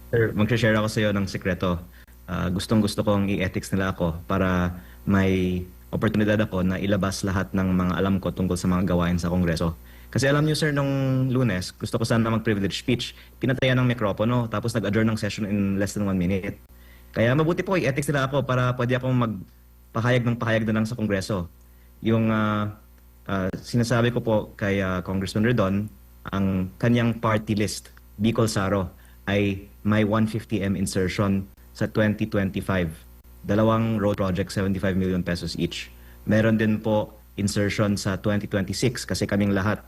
Sir, mag-share ako sa iyo ng sekreto. Gustong-gusto kong i-ethics nila ako para may oportunidad ako na ilabas lahat ng mga alam ko tungkol sa mga gawain sa Kongreso. Kasi alam niyo sir, nung Lunes, gusto ko sana mag-privilege speech. Pinatayan ng mikropono, tapos nag-adjourn ng session in less than 1 minute. Kaya mabuti po i-ethics nila ako para pwede akong magpahayag ng pahayag na lang sa Kongreso. Yung sinasabi ko po kay Congressman Redon, ang kanyang party list, Bicol Saro, ay may 150M insertion sa 2025. Dalawang road project, 75 million pesos each. Meron din po insertion sa 2026 kasi kaming lahat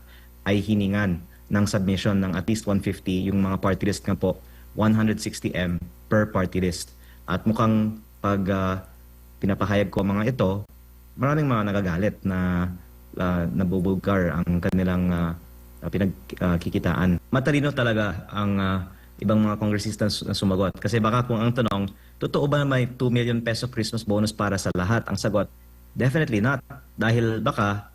ay hiningan ng submission ng at least 150. Yung mga party list nga po, 160M per party list. At mukhang pag pinapahayag ko mga ito, maraming mga nagagalit na nabubulgar ang kanilang pinagkikitaan. Matalino talaga ang ibang mga kongresista na sumagot. Kasi baka kung ang tanong, totoo ba na may 2 million peso Christmas bonus para sa lahat? Ang sagot, definitely not. Dahil baka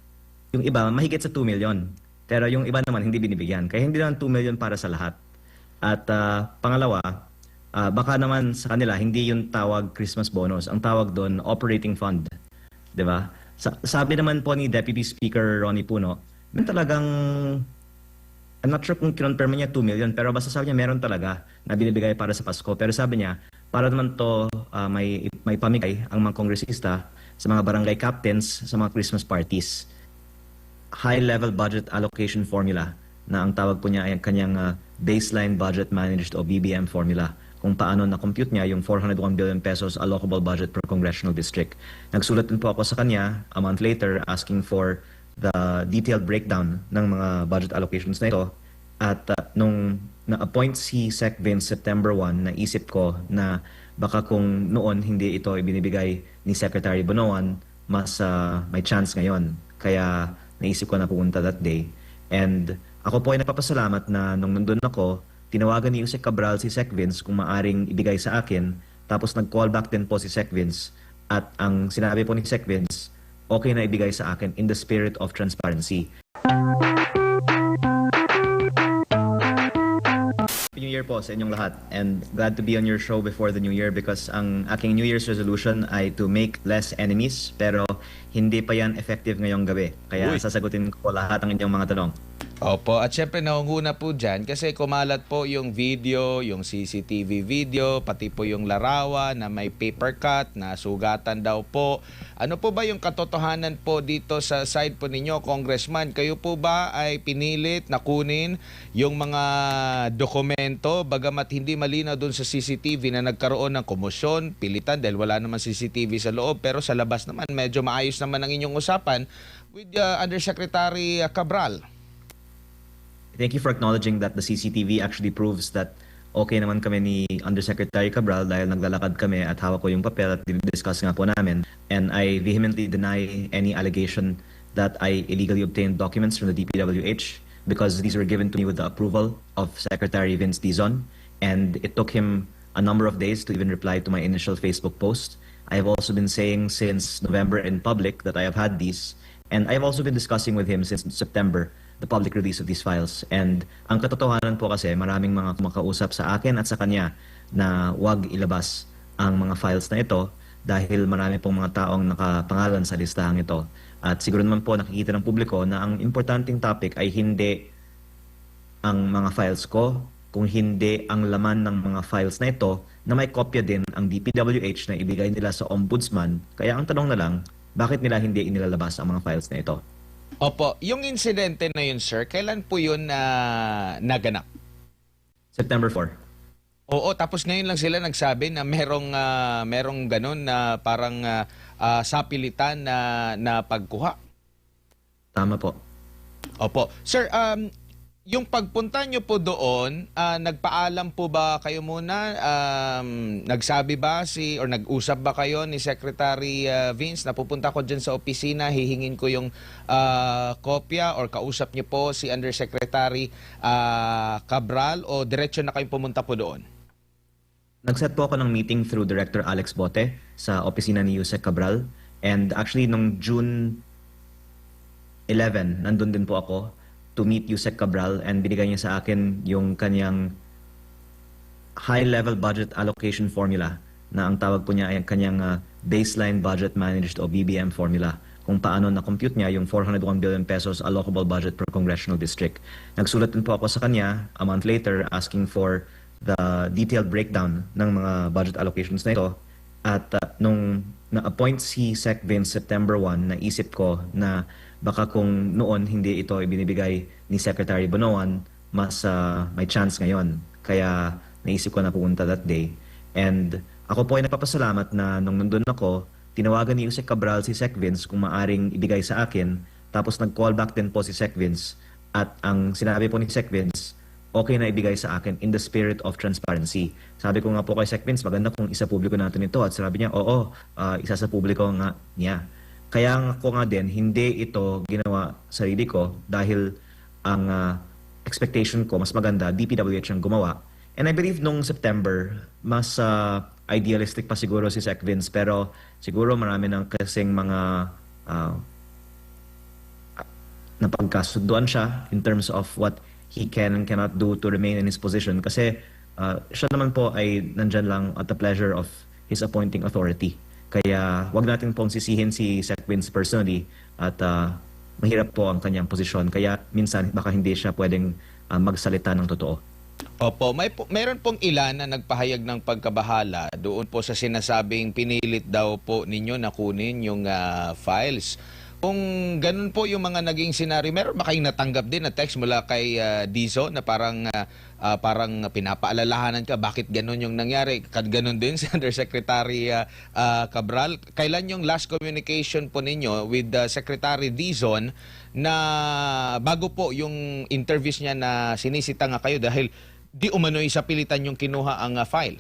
yung iba mahigit sa 2 million. Pero yung iba naman hindi binibigyan. Kaya hindi naman 2 million para sa lahat. At pangalawa, baka naman sa kanila hindi yung tawag Christmas bonus. Ang tawag doon, operating fund. 'Di ba? Sabi naman po ni Deputy Speaker Ronnie Puno, meron talagang, I'm not sure kung kinonfirm niya 2 million, pero basta sabi niya meron talaga na binibigay para sa Pasko. Pero sabi niya, para naman to may pamigay ang mga kongresista sa mga barangay captains sa mga Christmas parties. High-level budget allocation formula na ang tawag po niya ay ang kanyang baseline budget managed o BBM formula, kung paano na-compute niya yung 401 billion pesos allocable budget per congressional district. Nagsulat din po ako sa kanya a month later asking for the detailed breakdown ng mga budget allocations na ito. At nung na-appoint si Sec Vince September 1, naisip ko na baka kung noon hindi ito ibinibigay ni Secretary Bonoan, mas may chance ngayon. Kaya naisip ko na pumunta that day. And ako po ay napapasalamat na nung nandun ako, tinawagan ni Yusek Cabral si Sec Vince kung maaring ibigay sa akin. Tapos nag-call back din po si Sec Vince. At ang sinabi po ni Sec Vince, okay na ibigay sa akin in the spirit of transparency. Happy New Year po sa inyong lahat, and glad to be on your show before the New Year because ang aking New Year's resolution ay to make less enemies, pero hindi pa yan effective ngayong gabi. Kaya sasagutin ko lahat ng inyong mga tanong. Opo, at syempre naunguna po dyan kasi kumalat po yung video, yung CCTV video, pati po yung larawan na may paper cut, na sugatan daw po. Ano po ba yung katotohanan po dito sa side po ninyo, Congressman? Kayo po ba ay pinilit na kunin yung mga dokumento bagamat hindi malinaw dun sa CCTV na nagkaroon ng komosyon, pilitan dahil wala naman CCTV sa loob, pero sa labas naman medyo maayos naman ang inyong usapan with Undersecretary Cabral? Thank you for acknowledging that the CCTV actually proves that okay naman kami ni Undersecretary Cabral dahil naglalakad kami at hawak ko yung papel at discuss nga po namin. And I vehemently deny any allegation that I illegally obtained documents from the DPWH because these were given to me with the approval of Secretary Vince Dizon, and it took him a number of days to even reply to my initial Facebook post. I have also been saying since November in public that I have had these, and I have also been discussing with him since September the public release of these files. And ang katotohanan po kasi maraming mga kumakausap sa akin at sa kanya na wag ilabas ang mga files na ito dahil marami pong mga taong nakapangalan sa listahang ito. At siguro naman po nakikita ng publiko na ang importanteng topic ay hindi ang mga files ko, kung hindi ang laman ng mga files na ito na may kopya din ang DPWH na ibigay nila sa ombudsman. Kaya ang tanong na lang, bakit nila hindi inilalabas ang mga files na ito? Opo, yung insidente na yun, sir, kailan po yun naganap? September 4. Oo, tapos ngayon lang sila nagsabi na merong ganun na parang sapilitan na pagkuha. Tama po. Opo. Sir, yung pagpunta nyo po doon, nagpaalam po ba kayo muna? Nagsabi ba or nag-usap ba kayo ni Secretary Vince na pupunta ko dyan sa opisina, hihingin ko yung kopya, or kausap nyo po si Undersecretary Cabral, o diretso na kayong pumunta po doon? Nag-set po ako ng meeting through Director Alex Bote sa opisina ni Yusek Cabral. And actually, nung June 11, nandun din po ako to meet Yusek Cabral, and binigay niya sa akin yung kanyang high-level budget allocation formula na ang tawag po niya ay ang kanyang Baseline Budget Managed o BBM formula kung paano na-compute niya yung 401 billion pesos allocable budget per congressional district. Nagsulat din po ako sa kanya a month later asking for the detailed breakdown ng mga budget allocations na ito. At nung na-appoint si Sec Vince September 1, naisip ko na baka kung noon hindi ito ibinibigay ni Secretary Bonoan, mas may chance ngayon. Kaya naisip ko na pupunta that day. And ako po ay nagpapasalamat na nung nandun ako, tinawagan ni Yusek Cabral si Sec Vince kung maaring ibigay sa akin. Tapos nag-call back din po si Sec Vince. At ang sinabi po ni Sec Vince, okay na ibigay sa akin in the spirit of transparency. Sabi ko nga po kay Sec Vince, maganda kung isa publiko natin ito. At sabi niya, oo, isa sa publiko nga niya. Kaya ko nga din, hindi ito ginawa sarili ko dahil ang expectation ko, mas maganda, DPWH ang gumawa. And I believe nung September, mas idealistic pa siguro si Sec Vince, pero siguro marami ng kasing mga napagkasunduan siya in terms of what he can and cannot do to remain in his position. Kasi siya naman po ay nandyan lang at the pleasure of his appointing authority. Kaya wag natin pong sisihin si Sec Vince personally at mahirap po ang kanyang posisyon. Kaya minsan baka hindi siya pwedeng magsalita ng totoo. Opo, meron pong ilan na nagpahayag ng pagkabahala doon po sa sinasabing pinilit daw po ninyo na kunin yung files. Kung ganun po yung mga naging senaryo, meron ba kayong natanggap din na text mula kay Dizon na parang pinapaalalahanan ka bakit ganun yung nangyari? Ganun din si Undersecretary Cabral. Kailan yung last communication po ninyo with Secretary Dizon na bago po yung interviews niya na sinisita nga kayo dahil di umano'y sa pilitan yung kinuha ang file?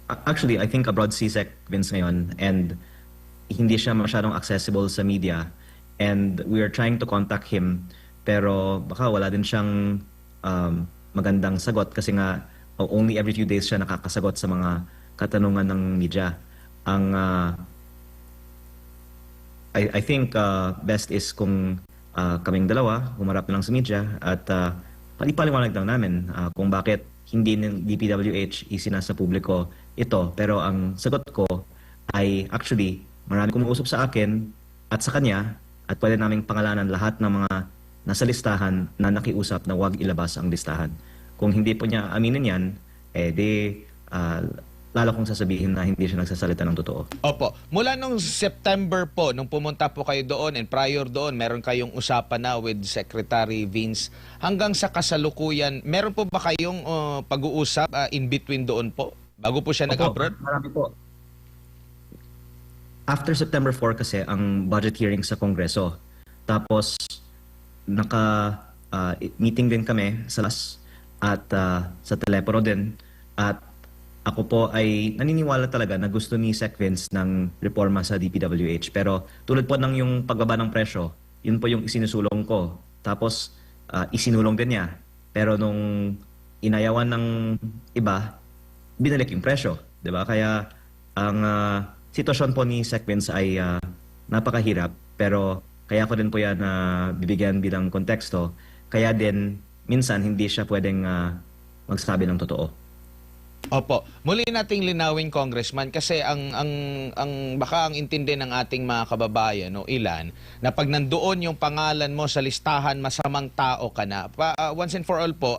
Actually, I think abroad si Sec Vince ngayon and hindi siya masyadong accessible sa media and we are trying to contact him pero baka wala din siyang magandang sagot kasi nga only every few days siya nakakasagot sa mga katanungan ng media. Ang I think best is kung kaming dalawa humarap na lang sa media at palipaliwanag lang namin kung bakit hindi ng DPWH isinasa publiko ito. Pero ang sagot ko ay actually marami kumuusap sa akin at sa kanya at pwede naming pangalanan lahat ng mga nasa listahan na nakiusap na huwag ilabas ang listahan. Kung hindi po niya aminin yan, lalo kong sasabihin na hindi siya nagsasalita ng totoo. Opo. Mula nung September po, nung pumunta po kayo doon and prior doon, meron kayong usapan na with Secretary Vince. Hanggang sa kasalukuyan, meron po ba kayong pag-uusap in between doon po? Bago po siya nag-abroad? Marami po. After September 4 kasi ang budget hearing sa Kongreso. Tapos meeting din kami sa LAS at sa telepono din. At ako po ay naniniwala talaga na gusto ni Sec Vince ng reforma sa DPWH. Pero tulad po ng yung pagbaba ng presyo, yun po yung isinusulong ko. Tapos isinulong din niya. Pero nung inayawan ng iba, binalik yung presyo. Diba? Kaya ang sitwasyon po ni Sec Vince ay napakahirap. Pero kaya ko din po yan bibigyan bilang konteksto. Kaya din minsan hindi siya pwedeng magsabi ng totoo. Opo. Muli nating linawin, Congressman, kasi baka ang intindi ng ating mga kababayan o ilan na pag nandoon yung pangalan mo sa listahan, masamang tao ka na. Once and for all po,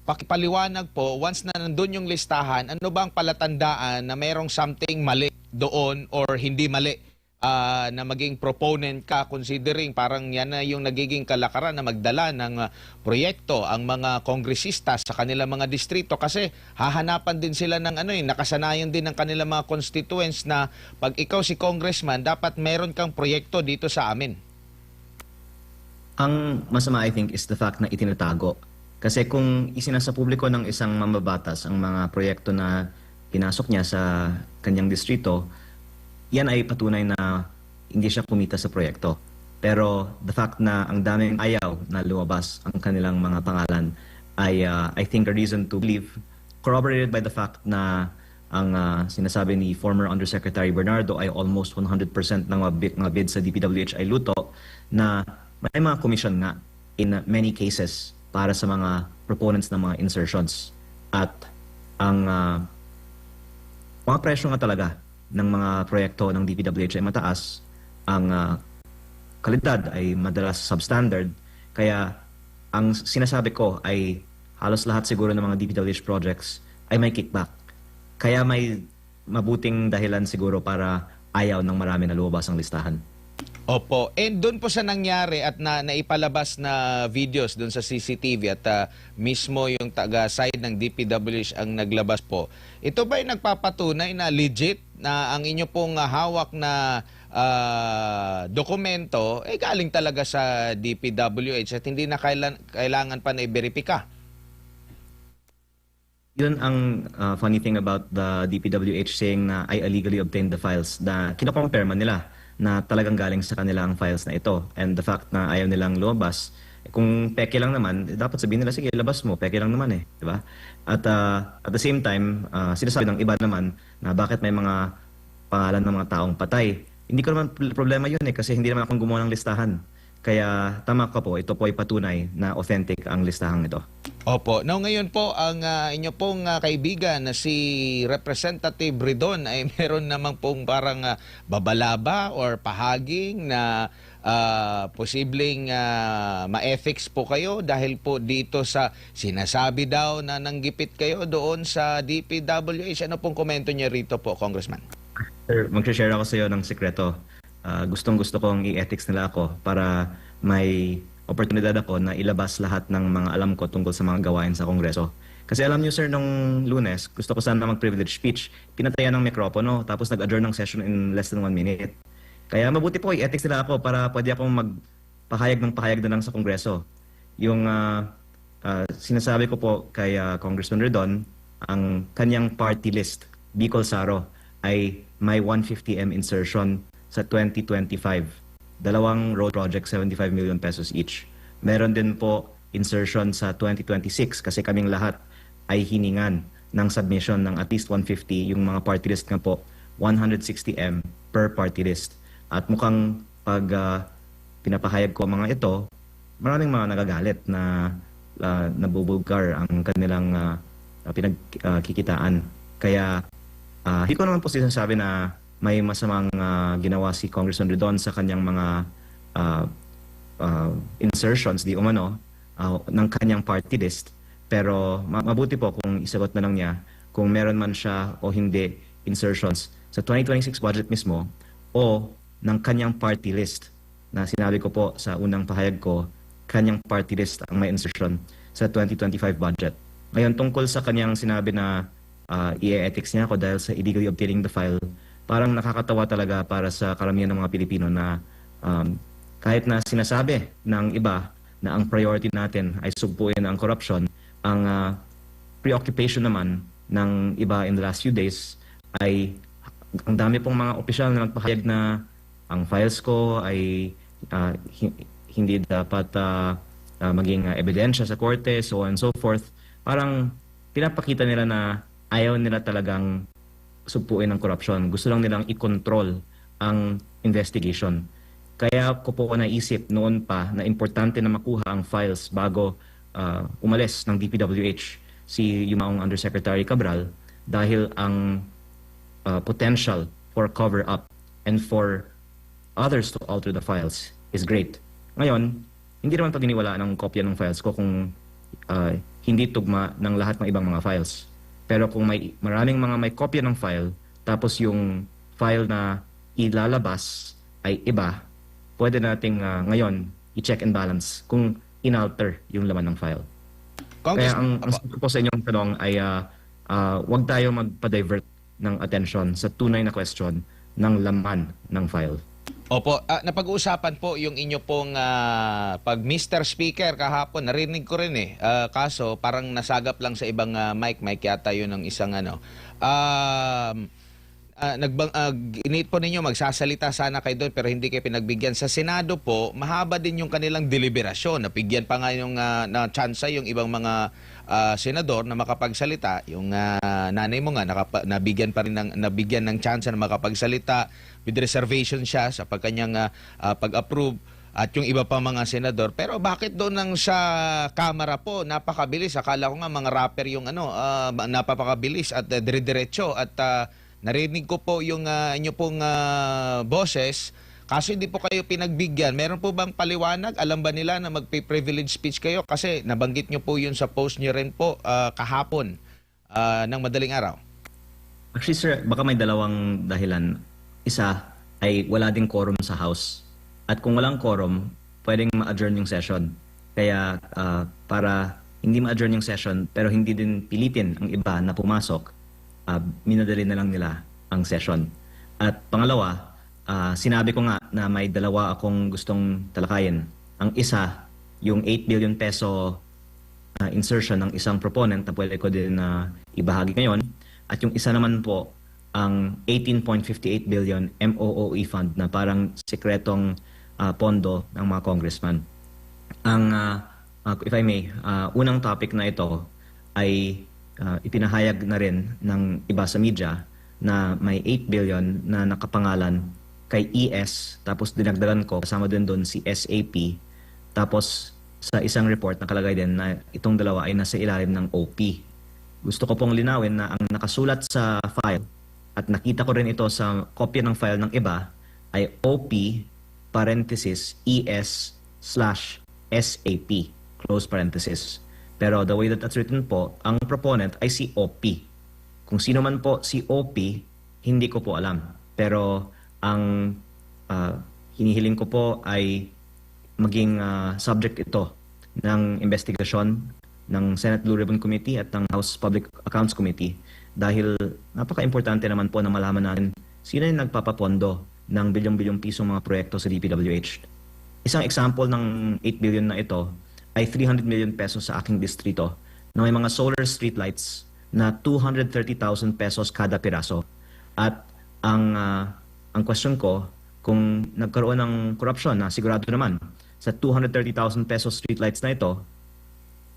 pakipaliwanag po, once na nandun yung listahan, ano ba ang palatandaan na mayroong something mali doon or hindi mali na maging proponent ka considering parang yan na yung nagiging kalakaran na magdala ng proyekto ang mga kongresista sa kanilang mga distrito kasi hahanapan din sila ng nakasanayan din ng kanilang mga constituents na pag ikaw si congressman dapat meron kang proyekto dito sa amin. Ang masama I think is the fact na itinatago. Kasi kung isinasa publiko ng isang mambabatas ang mga proyekto na pinasok niya sa kanyang distrito, yan ay patunay na hindi siya kumita sa proyekto. Pero the fact na ang daming ayaw na lumabas ang kanilang mga pangalan ay I think a reason to believe, corroborated by the fact na ang sinasabi ni former Undersecretary Bernardo ay almost 100% ng mga bid sa DPWH ay luto, na may mga commission nga in many cases para sa mga proponents ng mga insertions. At ang mga presyo nga talaga ng mga proyekto ng DPWH ay mataas, ang kalidad ay madalas substandard, kaya ang sinasabi ko ay halos lahat siguro ng mga DPWH projects ay may kickback. Kaya may mabuting dahilan siguro para ayaw ng marami na lumabas ang listahan. Opo. And doon po sa nangyari at naipalabas na videos doon sa CCTV at mismo yung taga-side ng DPWH ang naglabas po. Ito ba yung nagpapatunay na legit na ang inyo pong hawak na dokumento galing talaga sa DPWH at hindi na kailangan pa na i-verifika? Yun ang funny thing about the DPWH saying na I illegally obtained the files, na kinocompare man nila na talagang galing sa kanila ang files na ito. And the fact na ayaw nilang lumabas, kung peke lang naman, dapat sabihin nila, sige, labas mo, peke lang naman di ba? At at the same time, sinasabi ng iba naman na bakit may mga pangalan ng mga taong patay. Hindi ko naman problema yun kasi hindi naman akong gumawa ng listahan. Kaya tama ka po, ito po ay patunay na authentic ang listahang ito. Opo. Now ngayon po, ang inyo pong kaibigan na si Representative Ridon ay meron namang pong parang babalaba or pahaging na posibleng ma-ethics po kayo dahil po dito sa sinasabi daw na nanggipit kayo doon sa DPWH. Ano pong komento niya rito po, Congressman? Sir, mag-share ako sa iyo ng sekreto. Gustong-gusto kong i-ethics nila ako para may oportunidad ako na ilabas lahat ng mga alam ko tungkol sa mga gawain sa Kongreso. Kasi alam niyo sir, nung Lunes, gusto ko sana mag-privilege speech. Pinatayan ng mikropono, tapos nag-adjourn ng session in less than 1 minute. Kaya mabuti po, i-ethics nila ako para pwede akong magpahayag ng pahayag na lang sa Kongreso. Yung sinasabi ko po kay Congressman Redon, ang kanyang party list, Bicol Saro, ay may 150M insertion sa 2025. Dalawang road project, 75 million pesos each. Meron din po insertion sa 2026 kasi kaming lahat ay hiningan ng submission ng at least 150. Yung mga party list nga po, 160M per party list. At mukhang pag pinapahayag ko mga ito, maraming mga nagagalit na nabubulgar ang kanilang pinagkikitaan. Kaya hindi ko naman po sinasabi na may masamang ginawa si Congressman Redon sa kanyang mga insertions, di umano, ng kanyang party list. Pero mabuti po kung isagot na lang niya kung meron man siya o hindi insertions sa 2026 budget mismo o ng kanyang party list, na sinabi ko po sa unang pahayag ko, kanyang party list ang may insertion sa 2025 budget. Ngayon, tungkol sa kanyang sinabi na i-ethics niya ako dahil sa illegally obtaining the file, parang nakakatawa talaga para sa karamihan ng mga Pilipino na kahit na sinasabi ng iba na ang priority natin ay sugpuin ang corruption, ang preoccupation naman ng iba in the last few days ay ang dami pong mga opisyal na nagpahayag na ang files ko ay hindi dapat maging ebidensya sa korte, so on and so forth. Parang pinapakita nila na ayaw nila talagang sugpuin ang corruption. Gusto lang nilang i-control ang investigation. Kaya ko po naisip noon pa na importante na makuha ang files bago umalis ng DPWH si Yumaong Undersecretary Cabral, dahil ang potential for cover-up and for others to alter the files is great. Ngayon, hindi naman paginiwalaan ang kopya ng files ko kung hindi tugma ng lahat ng ibang mga files. Pero kung maraming mga may kopya ng file, tapos yung file na ilalabas ay iba, pwede nating ngayon i-check and balance kung inalter yung laman ng file. Kaya ang sagot ko sa inyong tanong ay huwag tayo magpa-divert ng attention sa tunay na question ng laman ng file. Opo, napag-uusapan po yung inyo pong pag Mr. Speaker kahapon, narinig ko rin kaso parang nasagap lang sa ibang mic yata yun ng isang init po ninyo magsasalita sana kayo doon pero hindi kayo pinagbigyan. Sa Senado po, mahaba din yung kanilang deliberasyon. Napigyan pa nga yung na chance yung ibang mga senador na makapagsalita. Yung nanay mo nga nabigyan ng chance na makapagsalita with reservation siya sa pagkanyang pag-approve at yung iba pa mga senador. Pero bakit doon nang sa Kamara po napakabilis? Akala ko nga mga rapper yung napapakabilis at dire-diretso at narinig ko po yung inyo pong boses. Kaso hindi po kayo pinagbigyan. Meron po bang paliwanag? Alam ba nila na magpe-privilege speech kayo? Kasi nabanggit nyo po yun sa post nyo rin po kahapon ng madaling araw. Actually, sir, baka may dalawang dahilan. Isa ay wala ding quorum sa House. At kung walang quorum, pwedeng ma-adjourn yung session. Kaya para hindi ma-adjourn yung session pero hindi din pilitin ang iba na pumasok, minadali na lang nila ang session. At pangalawa, sinabi ko nga na may dalawa akong gustong talakayin. Ang isa, yung 8 billion peso insertion ng isang proponent na pwede ko din ibahagi ngayon. At yung isa naman po, ang 18.58 billion MOOE fund na parang sekretong pondo ng mga congressman. Ang, if I may, unang topic na ito ay ipinahayag na rin ng iba sa media na may 8 billion na nakapangalan kay ES, tapos dinagdagan ko, kasama din doon si SAP, tapos sa isang report nakalagay din na itong dalawa ay nasa ilalim ng OP. Gusto ko pong linawin na ang nakasulat sa file at nakita ko rin ito sa kopya ng file ng iba ay OP parenthesis ES slash SAP close parenthesis. Pero the way that that's written po, ang proponent ay si OP. Kung sino man po si OP, hindi ko po alam. Pero ang hinihiling ko po ay maging subject ito ng investigasyon ng Senate Blue Ribbon Committee at ng House Public Accounts Committee dahil napaka-importante naman po na malaman natin sino yung nagpapapondo ng bilyong-bilyong pisong mga proyekto sa DPWH. Isang example ng 8 billion na ito ay 300 million pesos sa aking distrito na may mga solar streetlights na 230,000 pesos kada piraso. At ang question ko, kung nagkaroon ng korupsyon na sigurado naman sa 230,000 pesos streetlights na ito,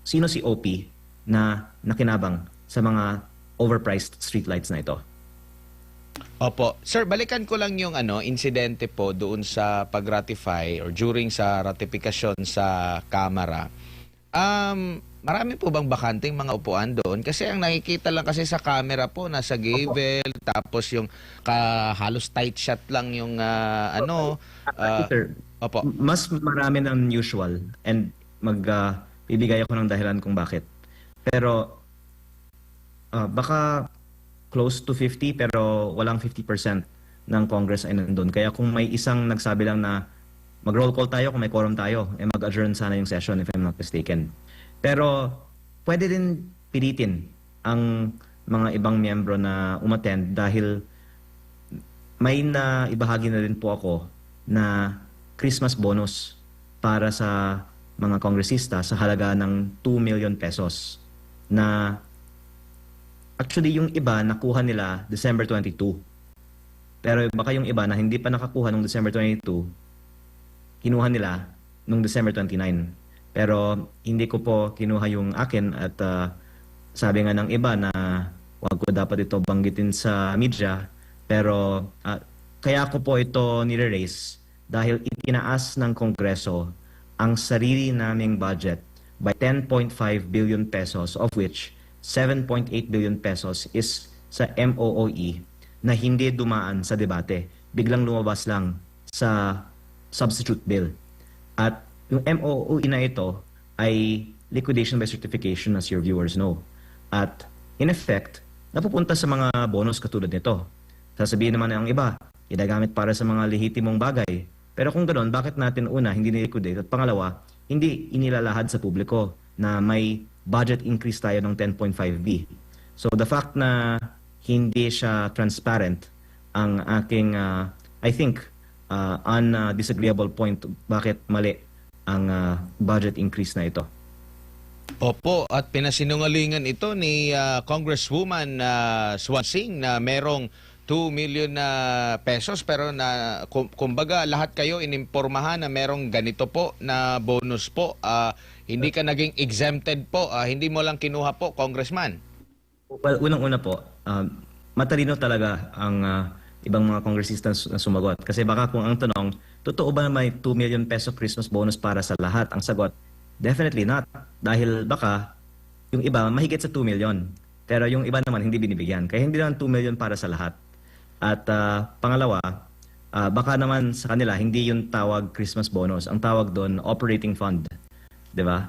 sino si OP na nakinabang sa mga overpriced streetlights na ito? Opo. Sir, balikan ko lang yung insidente po doon sa pag-ratify or during sa ratifikasyon sa Kamara. Marami po bang bakanting mga upuan doon? Kasi ang nakikita lang kasi sa camera po, nasa gavel, tapos yung halos tight shot lang yung Sir, opo. mas marami ng usual and bibigay ako ng dahilan kung bakit. Pero baka close to 50 pero walang 50% ng Congress ay nandun. Kaya kung may isang nagsabi lang na mag-roll call tayo, kung may quorum tayo, mag-adjourn sana yung session if I'm not mistaken. Pero pwede din pilitin ang mga ibang miyembro na umattend dahil may na ibahagi na rin po ako na Christmas bonus para sa mga kongresista sa halaga ng 2 million pesos na actually yung iba nakuha nila December 22. Pero baka yung iba na hindi pa nakakuha nung December 22, kinuha nila nung December 29. Pero hindi ko po kinuha yung akin at sabi nga ng iba na wag ko dapat ito banggitin sa media. Pero kaya ko po ito nire-raise dahil itinaas ng Kongreso ang sarili naming budget by 10.5 billion pesos of which 7.8 billion pesos is sa MOOE na hindi dumaan sa debate. Biglang lumabas lang sa substitute bill. At yung MOOE na ito ay liquidation by certification as your viewers know. At in effect, napupunta sa mga bonus katulad nito. Sasabihin naman ng iba, ginagamit para sa mga lehitimong bagay. Pero kung ganoon, bakit natin una hindi niliquidate at pangalawa, hindi inilalahad sa publiko na may budget increase tayo ng 10.5B. So the fact na hindi siya transparent ang aking, I think, disagreeable point bakit mali ang budget increase na ito. Opo, at pinasinungalingan ito ni Congresswoman Swansing na merong 2 million na pesos pero na kumbaga lahat kayo inimpormahan na merong ganito po na bonus po. Hindi ka naging exempted po. Hindi mo lang kinuha po, Congressman. Well, unang-una po, matalino talaga ang ibang mga kongresista na sumagot. Kasi baka kung ang tanong, totoo ba na may 2 million peso Christmas bonus para sa lahat? Ang sagot, definitely not. Dahil baka yung iba mahigit sa 2 million. Pero yung iba naman hindi binibigyan. Kaya hindi naman 2 million para sa lahat. At pangalawa, baka naman sa kanila hindi yung tawag Christmas bonus. Ang tawag doon, operating fund. 'Di ba?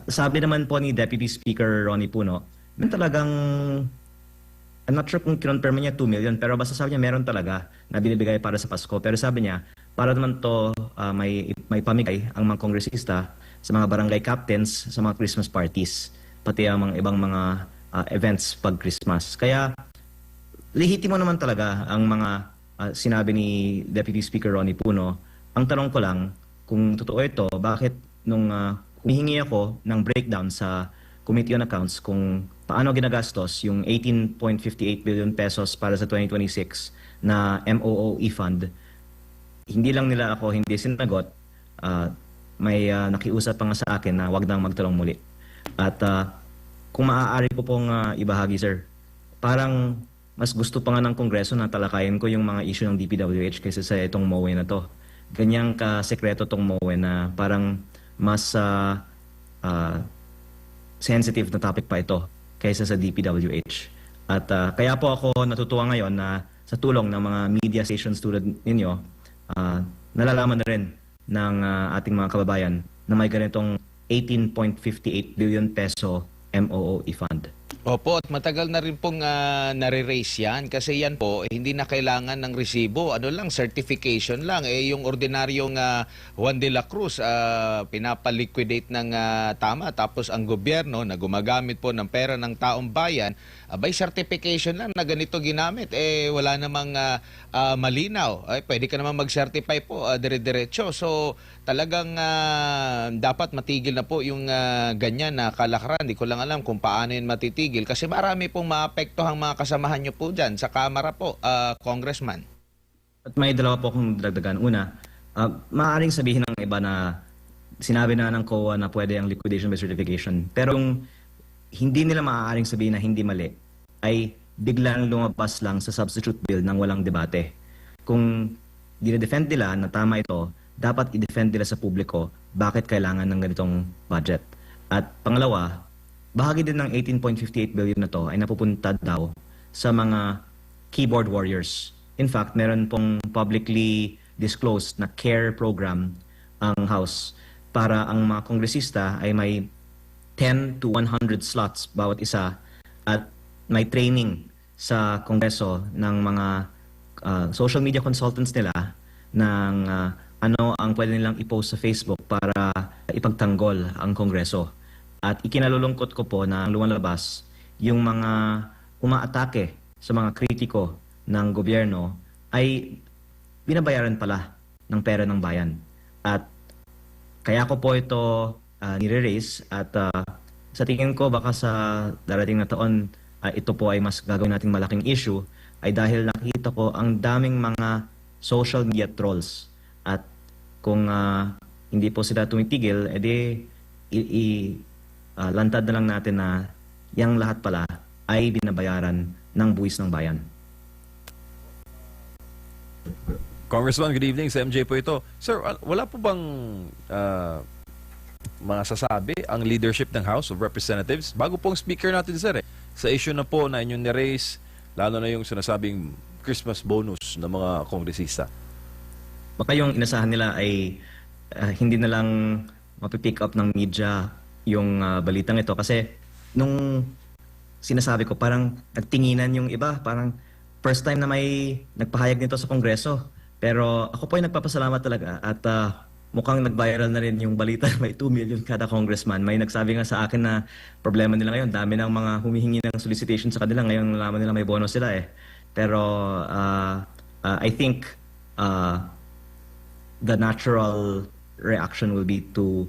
Sabi naman po ni Deputy Speaker Ronnie Puno, meron talagang, I'm not sure kung kinonfirm niya 2 million, pero basta sabi niya meron talaga na binibigay para sa Pasko. Pero sabi niya, para naman to may pamigay ang mga kongresista sa mga barangay captains sa mga Christmas parties, pati ang mga ibang mga events pag Christmas. Kaya lehitimo naman talaga ang mga sinabi ni Deputy Speaker Ronnie Puno. Ang tanong ko lang, kung totoo ito, bakit nung humihingi ako ng breakdown sa Committee on Accounts kung paano ginagastos yung 18.58 billion pesos para sa 2026 na MOOE fund, hindi lang nila ako hindi sinagot, may nakiusap pa nga sa akin na wag nang magtanong muli. At kung maaari ko pong ibahagi, sir, parang mas gusto pa nga ng Kongreso na talakayin ko yung mga issue ng DPWH kaysa sa itong MOE na to. Ganyang ka-sekreto tong MOE na parang mas sensitive na topic pa ito kaysa sa DPWH. At kaya po ako natutuwa ngayon na sa tulong ng mga media stations tulad ninyo, nalalaman na rin ng ating mga kababayan na may ganitong 18.58 billion peso MOOE fund. Opo, at matagal na rin pong nare-raise yan kasi yan po, hindi na kailangan ng resibo. Ano lang, certification lang. Yung ordinaryong Juan de la Cruz, pinapaliquidate ng tama. Tapos ang gobyerno na gumagamit po ng pera ng taong bayan, by certification lang na ganito ginamit. Wala namang malinaw. Pwede ka naman mag-certify po, dire-diretso. So, talagang dapat matigil na po yung ganyan na kalakaran. Hindi ko lang alam kung paano yun matitigil. Kasi marami pong maapektohang mga kasamahan nyo po dyan sa Kamara po, Congressman. At may dalawa po akong dagdagan. Una, maaaring sabihin ng iba na sinabi na ng COA na pwede ang liquidation by certification. Pero yung hindi nila maaaring sabihin na hindi mali, ay biglang lumabas lang sa substitute bill nang walang debate. Kung dinedefend nila na tama ito, dapat i-defend nila sa publiko bakit kailangan ng ganitong budget. At pangalawa, bahagi din ng 18.58 billion na to ay napupunta daw sa mga keyboard warriors. In fact, meron pong publicly disclosed na CARE program ang House para ang mga kongresista ay may 10 to 100 slots bawat isa at may training sa Kongreso ng mga social media consultants nila ng ano ang pwede nilang i-post sa Facebook para ipagtanggol ang Kongreso. At ikinalulungkot ko po na lumalabas yung mga umaatake sa mga kritiko ng gobyerno ay binabayaran pala ng pera ng bayan. At kaya ko po ito nire-raise at sa tingin ko baka sa darating na taon ito po ay mas gagawin nating malaking issue ay dahil nakita ko ang daming mga social media trolls. At kung hindi po sila tumitigil, edi lantad na lang natin na yang lahat pala ay binabayaran ng buwis ng bayan. Congressman, good evening. Sa MJ po ito. Sir, wala po bang masasabi ang leadership ng House of Representatives? Bago pong speaker natin, sir, sa issue na po na inyong ni-raise, lalo na yung sinasabing Christmas bonus ng mga kongresista. Baka yung inasahan nila ay hindi na lang mapipick up ng media yung balitang ito kasi nung sinasabi ko parang nagtinginan yung iba, parang first time na may nagpahayag nito sa Kongreso. Pero ako po ay nagpapasalamat talaga at mukhang nag-viral na rin yung balita may 2 million kada congressman. May nagsabi nga sa akin na problema nila ngayon, dami ng mga humihingi ng solicitation sa kanila, ngayon nalaman nila may bonus sila eh. Pero I think the natural reaction will be to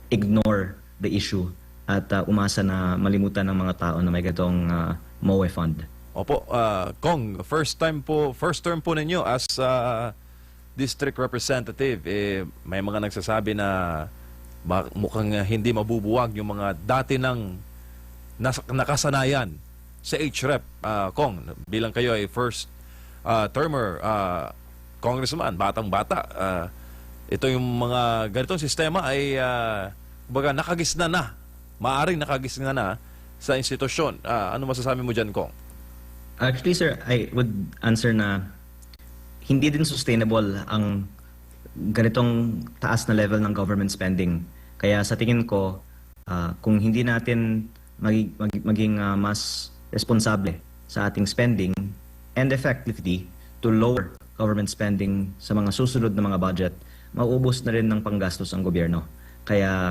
ignore the issue at umasa na malimutan ng mga tao na may ganitong MOE fund. Opo, Kong, first term po ninyo as district representative, may mga nagsasabi na mukhang hindi mabubuwag yung mga dati ng nakasanayan sa HREP. Kong, bilang kayo ay first termer Congressman, batang-bata. Ito yung mga ganitong sistema ay kumbaga nakagisna na. Maaring nakagisna na sa institusyon. Ano masasabi mo dyan, Kong? Actually, sir, I would answer na hindi din sustainable ang ganitong taas na level ng government spending. Kaya sa tingin ko, kung hindi natin maging mas responsable sa ating spending and effectively to lower government spending sa mga susunod na mga budget, mauubos na rin ng panggastos ang gobyerno. Kaya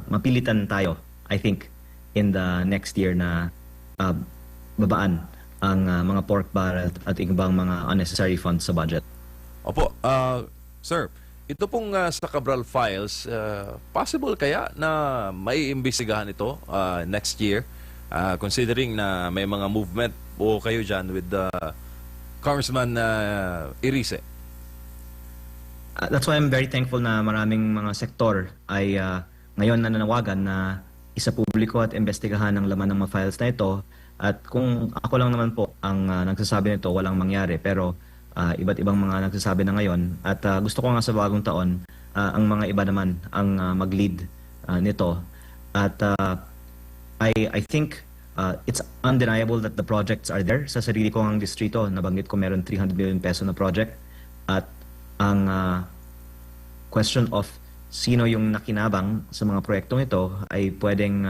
mapilitan tayo, I think, in the next year na babaan ang mga pork barrel at ibang mga unnecessary funds sa budget. Opo, sir, ito pong sa Cabral Files, possible kaya na maiimbestigahan ito next year, considering na may mga movement po kayo dyan with Congressman Irice? That's why I'm very thankful na maraming mga sektor ay ngayon nananawagan na isapubliko at imbestigahan ang laman ng mga files na ito. At kung ako lang naman po ang nagsasabi nito, walang mangyari. Pero iba't ibang mga nagsasabi na ngayon. At gusto ko nga sa bagong taon, ang mga iba naman ang mag-lead nito. At I think it's undeniable that the projects are there. Sa sarili ko ang distrito, nabanggit ko meron 300 million peso na project. At ang question of sino yung nakinabang sa mga proyektong ito ay pwedeng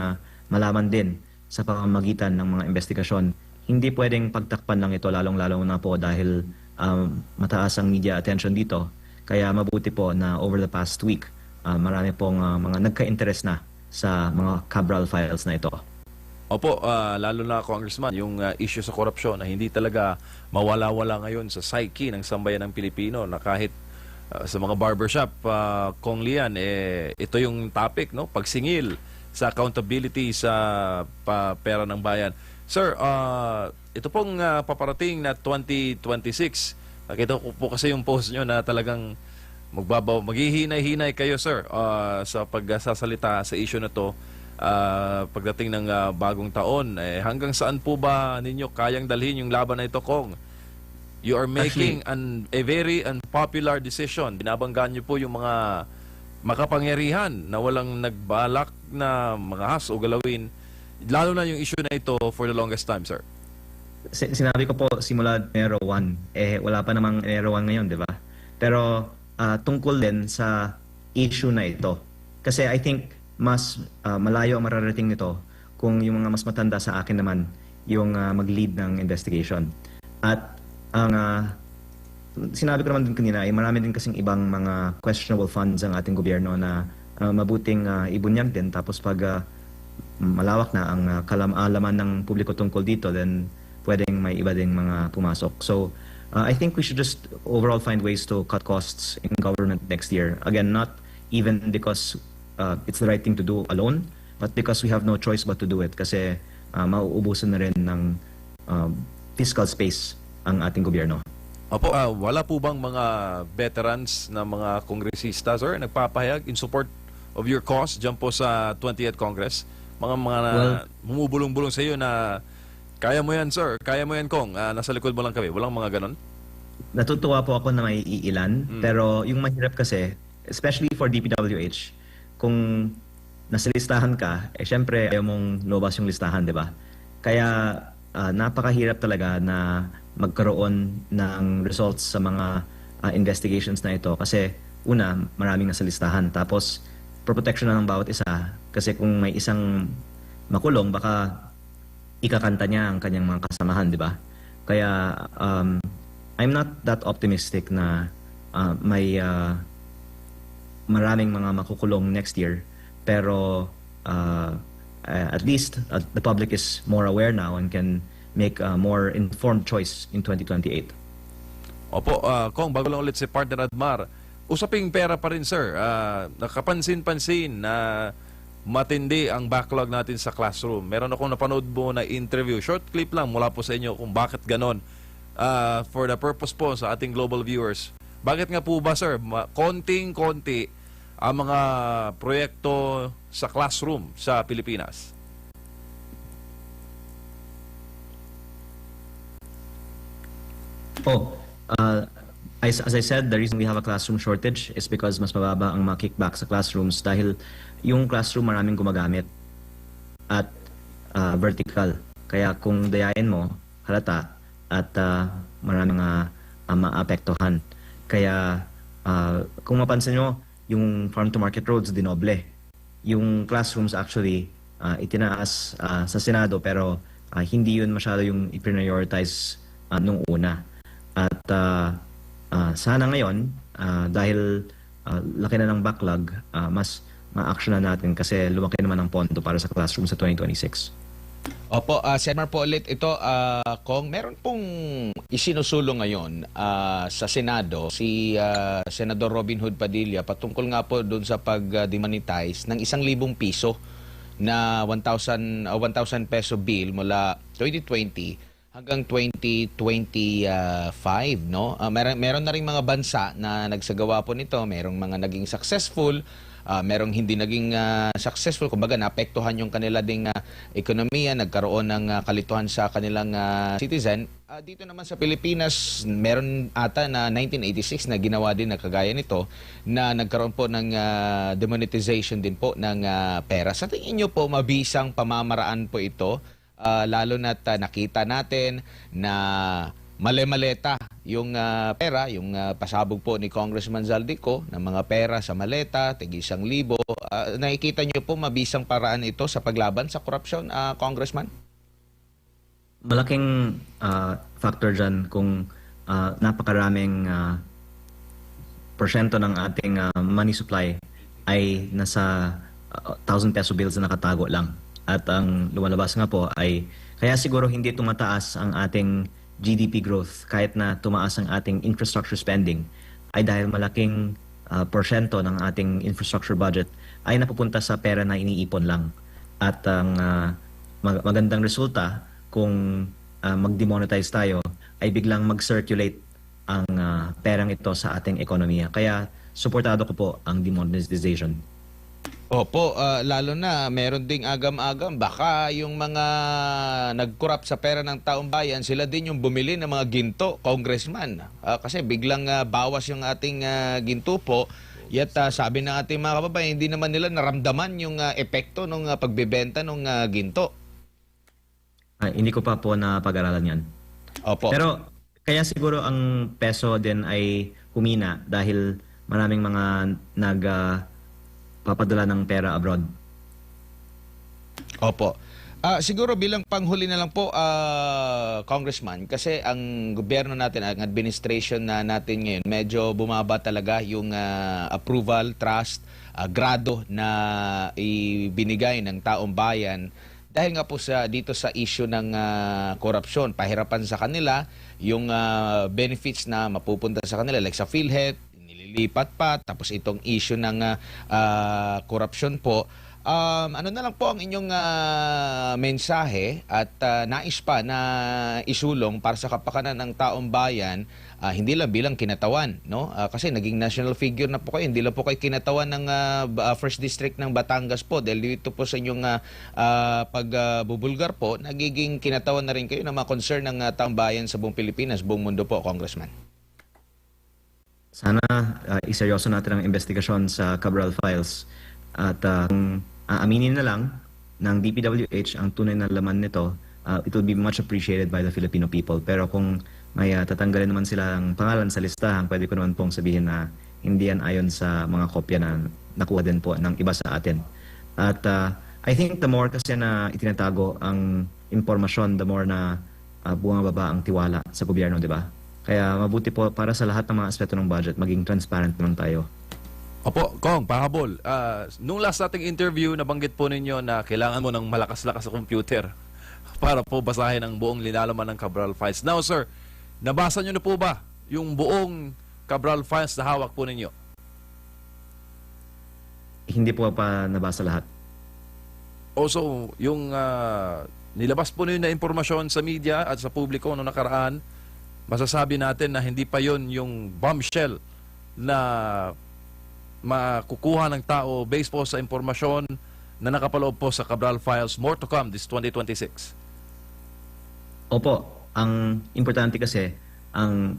malaman din sa pamamagitan ng mga investigasyon. Hindi pwedeng pagtakpan lang ito, lalong-lalo na po dahil mataas ang media attention dito. Kaya mabuti po na over the past week, marami pong mga nagka-interest na sa mga Cabral Files na ito. Opo, lalo na Congressman, yung issue sa korupsyon na hindi talaga mawala-wala ngayon sa psyche ng sambayan ng Pilipino na kahit sa mga barbershop, Kong Lian, ito yung topic, no? Pagsingil sa accountability sa pera ng bayan. Sir, ito pong paparating na 2026, nakita ko po kasi yung post nyo na talagang maghihinay-hinay kayo, sir, sa pagsasalita sa issue na to pagdating ng bagong taon. Hanggang saan po ba ninyo kayang dalhin yung laban na ito, Kong? You are making a very unpopular decision. Binabanggaan niyo po yung mga makapangyarihan na walang nagbalak na manghas o galawin, lalo na yung issue na ito for the longest time, sir. Sinabi ko po simula Enero 1, wala pa namang Enero 1 ngayon, di ba? Pero tungkol din sa issue na ito. Kasi I think mas malayo ang mararating nito kung yung mga mas matanda sa akin naman yung mag-lead ng investigation. At ang sinabi ko naman din kanina ay marami din kasing ibang mga questionable funds ang ating gobyerno na mabuting ibunyag din. Tapos pag malawak na ang kaalaman ng publiko tungkol dito, then pwedeng may iba ding mga pumasok. So I think we should just overall find ways to cut costs in government next year. Again, not even because it's the right thing to do alone, but because we have no choice but to do it. Kasi mauubusan na rin ng fiscal space ang ating gobyerno. Opo, wala po bang mga veterans na mga kongresista, sir, nagpapahayag in support of your cause dyan po sa 20th Congress? Mga bumubulong-bulong sa iyo na kaya mo yan, sir, kaya mo yan, Kong, nasa likod mo lang kami. Walang mga ganon? Natutuwa po ako na may iilan, pero yung mahirap kasi, especially for DPWH, kung nasa listahan ka, syempre ayaw mong lobas yung listahan, di ba? Kaya napakahirap talaga na magkaroon ng results sa mga investigations na ito. Kasi una, maraming nasa listahan. Tapos, protection na ng bawat isa. Kasi kung may isang makulong, baka ikakanta niya ang kanyang mga kasamahan, di ba? Kaya, I'm not that optimistic na may maraming mga makukulong next year. Pero, at least the public is more aware now and can make a more informed choice in 2028. Opo, Kong, bago lang ulit si Partner Admar, usaping pera pa rin, sir. Nakapansin-pansin na matindi ang backlog natin sa classroom. Meron akong napanood mo na interview, short clip lang mula po sa inyo kung bakit ganon. For the purpose po sa ating global viewers, bakit nga po ba, sir, konting-konti ang mga proyekto sa classroom sa Pilipinas? As I said, the reason we have a classroom shortage is because mas mababa ang mga kickback sa classrooms dahil yung classroom maraming gumagamit at vertical. Kaya kung dayain mo, halata at maraming maapektuhan. Kaya kung mapansin nyo, yung farm to market roads dinoble. Yung classrooms actually itinaas sa Senado pero hindi yun masyado yung i-prioritize nung una. At sana ngayon, dahil laki na ng backlog, mas ma-action na natin kasi lumaki naman ang pondo para sa classroom sa 2026. Opo, Senator po ulit ito, Kong, meron pong isinusulong ngayon sa Senado si Senador Robin Hood Padilla patungkol nga po doon sa pag-demonetize ng 1,000 piso na 1,000 peso bill mula 2020 hanggang 2025, no? Meron na ring mga bansa na nagsagawa po nito, merong mga naging successful, merong hindi naging successful, kumbaga naapektuhan yung kanila ding ekonomiya, nagkaroon ng kalituhan sa kanilang citizen. Dito naman sa Pilipinas, meron ata na 1986 na ginawa din na kagaya nito na nagkaroon po ng demonetization din po ng pera. Sa tingin nyo po, mabisang pamamaraan po ito, lalo na't nakita natin na male-maleta yung pera, yung pasabog po ni Congressman Zaldico ng mga pera sa maleta, tig 1,000. Nakikita niyo po mabisang paraan ito sa paglaban sa korupsyon, Congressman? Malaking factor dyan kung napakaraming porsyento ng ating money supply ay nasa 1,000 peso bills na nakatago lang. At ang lumalabas nga po ay, kaya siguro hindi tumataas ang ating GDP growth kahit na tumaas ang ating infrastructure spending ay dahil malaking porsyento ng ating infrastructure budget ay napupunta sa pera na iniipon lang. At ang magandang resulta kung mag-demonetize tayo ay biglang mag-circulate ang perang ito sa ating ekonomiya. Kaya suportado ko po ang demonetization. Opo, lalo na meron ding agam-agam, baka yung mga nag-corrupt sa pera ng taong bayan, sila din yung bumili ng mga ginto, Congressman. Kasi biglang bawas yung ating ginto po. Yet sabi ng ating mga kababayan, hindi naman nila naramdaman yung epekto ng pagbebenta ng ginto. Hindi ko pa po napag-aralan yan. Opo. Pero kaya siguro ang peso din ay humina dahil maraming mga papadala ng pera abroad. Opo. Siguro bilang panghuli na lang po, Congressman, kasi ang gobyerno natin, ang administration na natin ngayon, medyo bumaba talaga yung approval, trust, grado na ibinigay ng taong bayan dahil nga po dito sa issue ng korupsyon. Pahirapan sa kanila yung benefits na mapupunta sa kanila, like sa PhilHealth, nililipat pa, tapos itong issue ng korupsyon po. Ano na lang po ang inyong mensahe at nais pa na isulong para sa kapakanan ng taong bayan, hindi lang bilang kinatawan, no? Kasi naging national figure na po kayo, hindi lang po kayo kinatawan ng First District ng Batangas po dahil dito po sa inyong pagbubulgar po, nagiging kinatawan na rin kayo ng mga concern ng taong bayan sa buong Pilipinas, buong mundo po, Congressman. Sana iseryoso natin ang investigasyon sa Cabral Files at aminin na lang ng DPWH ang tunay na laman nito, it will be much appreciated by the Filipino people. Pero kung may tatanggalin naman sila ang pangalan sa listahan, pwede ko naman pong sabihin na hindi yan ayon sa mga kopya na nakuha din po ng iba sa atin. At I think the more kasi na itinatago ang impormasyon, the more na bumababa ang tiwala sa gobyerno, di ba? Kaya mabuti po para sa lahat ng mga aspeto ng budget, maging transparent naman tayo. Opo, Kong, pahabol. Nung last nating interview, nabanggit po ninyo na kailangan mo ng malakas-lakas sa computer para po basahin ang buong linalaman ng Cabral Files. Now, sir, nabasa nyo na po ba yung buong Cabral Files na hawak po ninyo? Hindi po pa nabasa lahat. Also, yung nilabas po ninyo na impormasyon sa media at sa publiko noong nakaraan, masasabi natin na hindi pa yon yung bombshell na makukuha ng tao based po sa impormasyon na nakapaloob po sa Cabral Files. More to come this 2026. Opo, ang importante kasi ang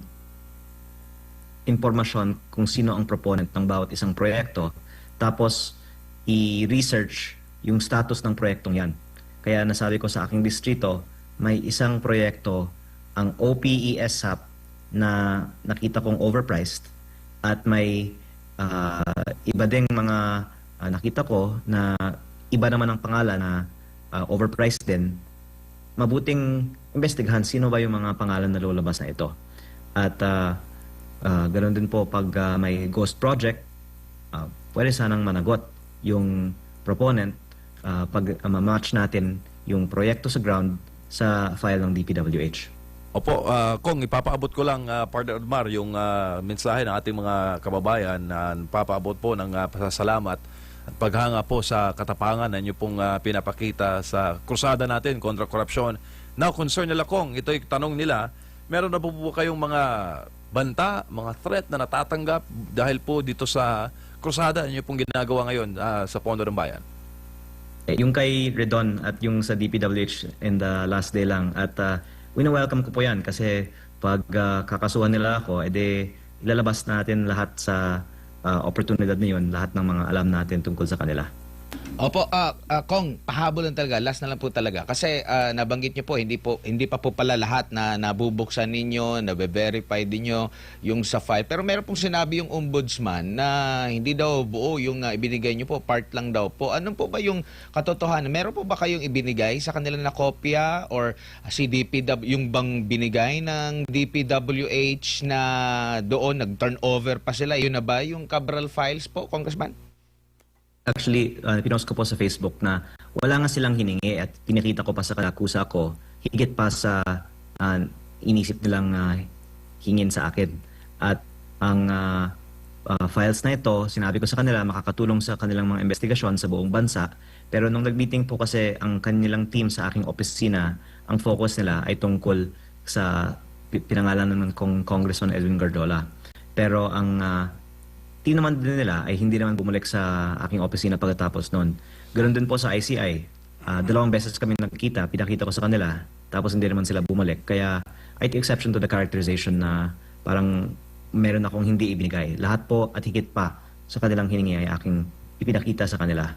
impormasyon kung sino ang proponent ng bawat isang proyekto, tapos i-research yung status ng proyektong yan. Kaya nasabi ko sa aking distrito, may isang proyekto, ang OPESAP, na nakita kong overpriced, at may iba ding mga nakita ko na iba naman ang pangalan na overpriced din. Mabuting investigahan sino ba yung mga pangalan na lulabas na ito. At ganoon din po pag may ghost project, pwede sanang managot yung proponent pag ma-match natin yung proyekto sa ground sa file ng DPWH. Opo, Kong, ipapaabot ko lang, Partner Odmar, yung mensahe ng ating mga kababayan na papaabot po ng pasasalamat at paghanga po sa katapangan na inyo pong pinapakita sa krusada natin kontra korupsyon. Now, concern nila, Kong, ito yung tanong nila, meron na po kayong mga banta, mga threat na natatanggap dahil po dito sa krusada inyo pong ginagawa ngayon sa Pondo ng Bayan? Yung kay Redon at yung sa DPWH in the last day lang, at wina-welcome ko po yan kasi pag kakasuhan nila ako, edi ilalabas natin lahat sa oportunidad na yun, lahat ng mga alam natin tungkol sa kanila. Opo, Kong, pahabol lang talaga, last na lang po talaga. Kasi nabanggit niyo po, hindi pa po pala lahat na nabubuksan ninyo, nabe-verify din niyo yung sa file. Pero meron pong sinabi yung ombudsman na hindi daw buo yung ibinigay niyo po, part lang daw po. Anong po ba yung katotohanan? Meron po ba kayong ibinigay sa kanila na kopya or si yung bang binigay ng DPWH na doon nag-turnover pa sila? Yun na ba yung Cabral files po, Congressman? Actually, pinost ko po sa Facebook na wala nga silang hiningi at pinakita ko pa sa kalakusa ko, higit pa sa inisip nilang hingin sa akin. At ang files na ito, sinabi ko sa kanila, makakatulong sa kanilang mga investigasyon sa buong bansa. Pero nung nag-meeting po kasi ang kanilang team sa aking opisina, ang focus nila ay tungkol sa pinangalanan ng Congressman Edwin Gardola. Pero ang team naman din nila ay hindi naman bumalik sa aking opisina pagkatapos noon. Ganoon din po sa ICI. 2 beses kami nakikita, pinakita ko sa kanila, tapos hindi naman sila bumalik. Kaya I take exception to the characterization na parang meron akong hindi ibinigay. Lahat po at higit pa sa kanilang hiningi ay aking ipinakita sa kanila.